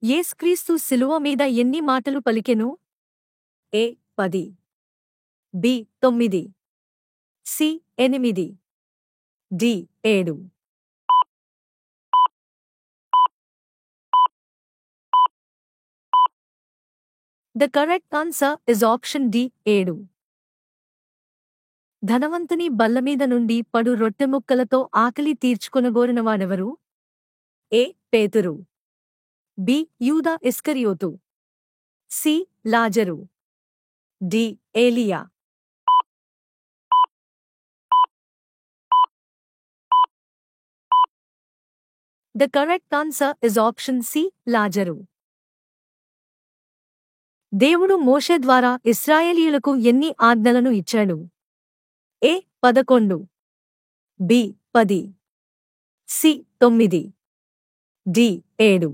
యేసుక్రీస్తు శిలువ మీద ఎన్ని మాటలు పలికెను? A 10, B 9, C 8, D 7. The correct answer is option D 7. ధనవంతుని బల్లమీద నుండి పడు రొట్టెముక్కలతో ఆకలి తీర్చుకొనగోరినవాడెవరు? ఏ పేతురు, బి యూదా ఇస్కరియోతు, సి లాజరు, డి ఏలియా. The correct answer is option C లాజరు. దేవుడు మోషే ద్వారా ఇశ్రాయేలీయులకు ఎన్ని ఆజ్ఞలను ఇచ్చాడు? A 11, B 10, C 9, D 7.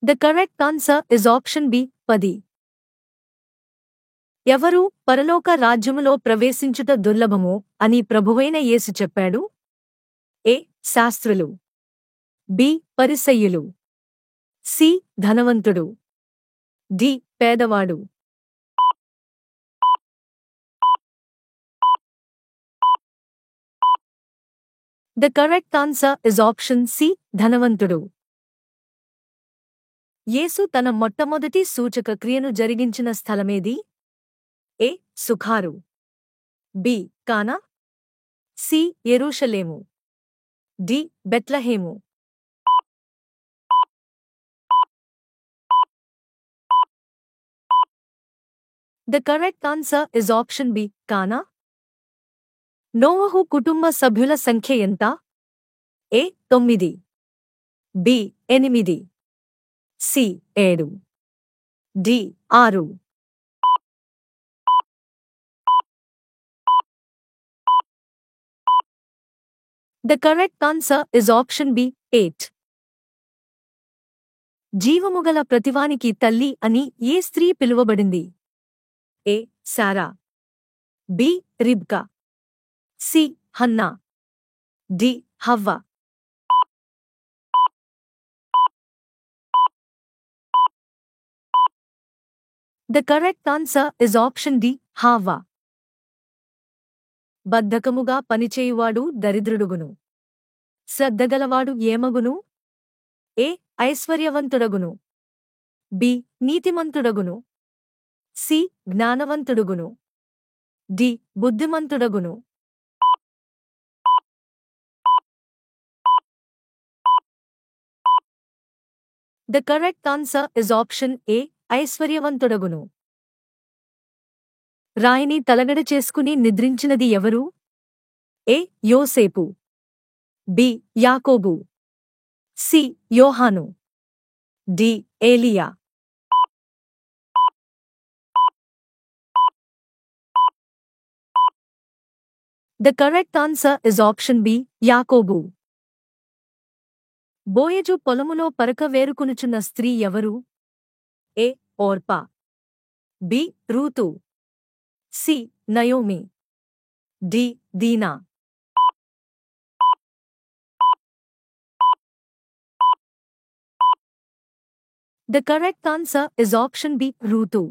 The correct answer is option B 10. ఎవరు పరలోక రాజ్యములో ప్రవేశించుట దుర్లభము అని ప్రభువైన యేసు చెప్పాడు? ఏ శాస్త్రులు, బి పరిసయ్యులు, సి ధనవంతుడు, డి పేదవాడు. The correct answer is option C ధనవంతుడు. యేసు తన మొట్టమొదటి సూచక క్రియను జరిగించిన స్థలమేది? ఏ సుఖారు, బి కానా, సి యెరూషలేము, డి బెత్లెహేము. The correct answer is option B కానా. నోవహు కుటుంబ సభ్యుల సంఖ్య ఎంత? A 9, B 8, C 7, D 6. The correct answer is option B 8. జీవముగల ప్రతివానికి తల్లి అని ఏ స్త్రీ పిలువబడింది? ఏ శారా, బి రిబ్కా, సి హన్నా, డి హవ్వ. The correct answer is option D హవ్వ. బద్ధకముగా పనిచేయువాడు దరిద్రుడుగును, శ్రద్ధగలవాడు ఏమగును? ఏ ఐశ్వర్యవంతుడగును, బి నీతిమంతుడగును, సి జ్ఞానవంతుడుగును, డి బుద్ధిమంతుడగును. The correct answer is option A ఐశ్వర్యవంతుడగును. రాయిని తలగడ చేసుకుని నిద్రించినది ఎవరు? ఏ యోసేపు, బి యాకోబు, సి యోహాను, డి ఏలియా. The correct answer is option B యాకోబు. బోయజు పొలములో పరక వేరుకొనుచున్న స్త్రీ ఎవరు? A Orpah, B Ruth, C Naomi, D Dinah. The correct answer is option B Ruth.